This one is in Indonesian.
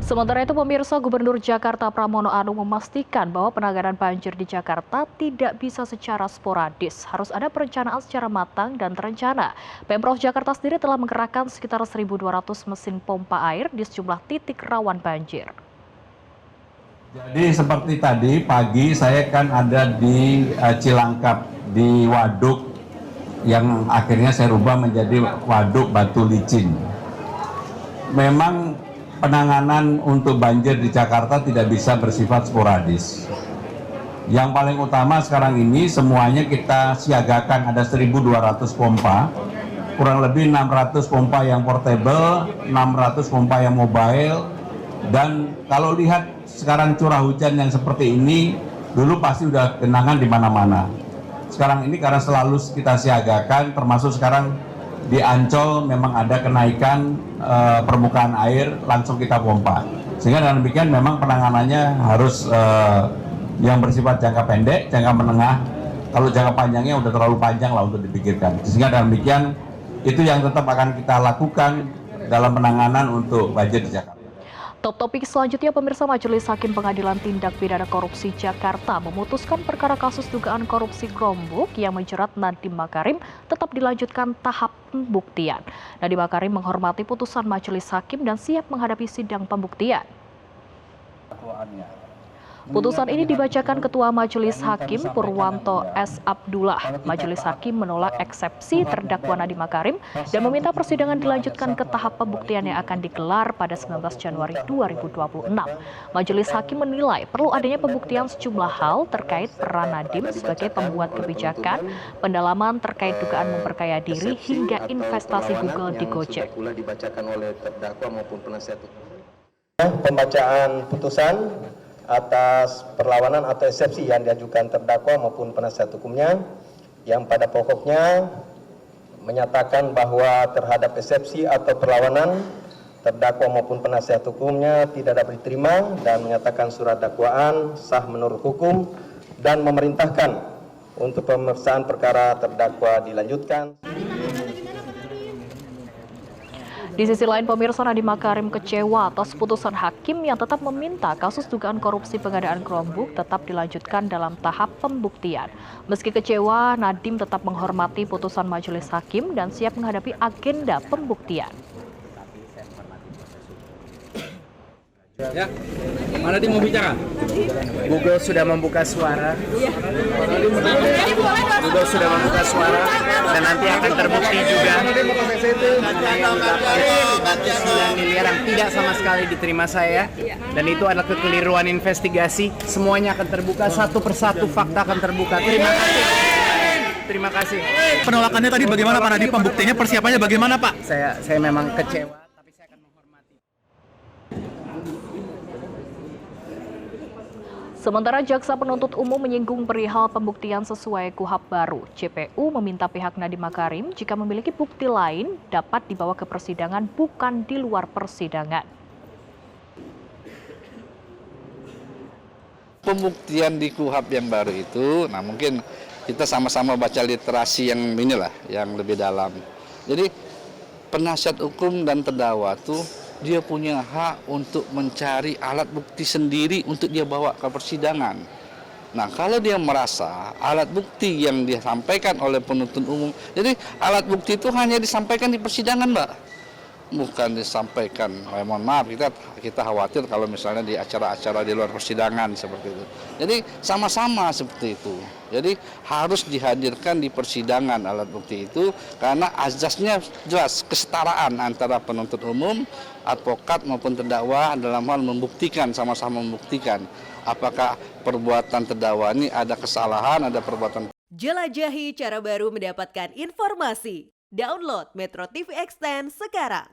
Sementara itu, pemirsa, Gubernur Jakarta Pramono Anung memastikan bahwa penanganan banjir di Jakarta tidak bisa secara sporadis. Harus ada perencanaan secara matang dan terencana. Pemprov Jakarta sendiri telah menggerakkan sekitar 1.200 mesin pompa air di sejumlah titik rawan banjir. Jadi seperti tadi pagi saya kan ada di Cilangkap, di waduk yang akhirnya saya rubah menjadi waduk Batu Licin. Memang penanganan untuk banjir di Jakarta tidak bisa bersifat sporadis. Yang paling utama sekarang ini semuanya kita siagakan, ada 1.200 pompa, kurang lebih 600 pompa yang portable, 600 pompa yang mobile, dan kalau lihat sekarang curah hujan yang seperti ini, dulu pasti udah genangan di mana-mana. Sekarang ini karena selalu kita siagakan, termasuk sekarang di Ancol memang ada kenaikan permukaan air, langsung kita pompa. Sehingga dengan demikian memang penanganannya harus yang bersifat jangka pendek, jangka menengah. Kalau jangka panjangnya udah terlalu panjang lah untuk dipikirkan. Sehingga dengan demikian itu yang tetap akan kita lakukan dalam penanganan untuk banjir di Jakarta. Top topik selanjutnya, pemirsa, Majelis Hakim Pengadilan Tindak Pidana Korupsi Jakarta memutuskan perkara kasus dugaan korupsi Chromebook yang menjerat Nadiem Makarim tetap dilanjutkan tahap pembuktian. Nadiem Makarim menghormati putusan Majelis Hakim dan siap menghadapi sidang pembuktian. Putusan ini dibacakan Ketua Majelis Hakim Purwanto S. Abdullah. Majelis Hakim menolak eksepsi terdakwa Nadiem Makarim dan meminta persidangan dilanjutkan ke tahap pembuktian yang akan digelar pada 19 Januari 2026. Majelis Hakim menilai perlu adanya pembuktian sejumlah hal terkait peran Nadiem sebagai pembuat kebijakan, pendalaman terkait dugaan memperkaya diri hingga investasi Google di Gojek. Pembacaan putusan atas perlawanan atau eksepsi yang diajukan terdakwa maupun penasihat hukumnya, yang pada pokoknya menyatakan bahwa terhadap eksepsi atau perlawanan terdakwa maupun penasihat hukumnya tidak dapat diterima, dan menyatakan surat dakwaan sah menurut hukum dan memerintahkan untuk pemeriksaan perkara terdakwa dilanjutkan. Di sisi lain, pemirsa, Nadiem Makarim kecewa atas putusan hakim yang tetap meminta kasus dugaan korupsi pengadaan Chromebook tetap dilanjutkan dalam tahap pembuktian. Meski kecewa, Nadiem tetap menghormati putusan Majelis Hakim dan siap menghadapi agenda pembuktian. Ya, mana dia mau bicara? Google sudah membuka suara. Google sudah membuka suara dan nanti akan terbukti juga. 9 miliar yang tidak sama sekali diterima saya, dan itu adalah kekeliruan investigasi. Semuanya akan terbuka, satu persatu fakta akan terbuka. Terima kasih. Terima kasih. Penolakannya tadi bagaimana Pak Nadiem? Pembuktiannya, persiapannya bagaimana Pak? Saya memang kecewa. Sementara jaksa penuntut umum menyinggung perihal pembuktian sesuai KUHP baru. JPU meminta pihak Nadiem Makarim jika memiliki bukti lain dapat dibawa ke persidangan, bukan di luar persidangan. Pembuktian di KUHP yang baru itu, nah mungkin kita sama-sama baca literasi yang inilah, yang lebih dalam. Jadi penasihat hukum dan terdakwa tuh dia punya hak untuk mencari alat bukti sendiri untuk dia bawa ke persidangan. Nah, kalau dia merasa alat bukti yang disampaikan oleh penuntut umum, jadi alat bukti itu hanya disampaikan di persidangan, Mbak. Bukan disampaikan, mohon maaf, kita khawatir kalau misalnya di acara-acara di luar persidangan seperti itu. Jadi sama-sama seperti itu. Jadi harus dihadirkan di persidangan alat bukti itu karena azasnya jelas kesetaraan antara penuntut umum, advokat maupun terdakwa dalam hal membuktikan, sama-sama membuktikan apakah perbuatan terdakwa ini ada kesalahan, ada perbuatan. Jelajahi cara baru mendapatkan informasi. Download Metro TV Extend sekarang.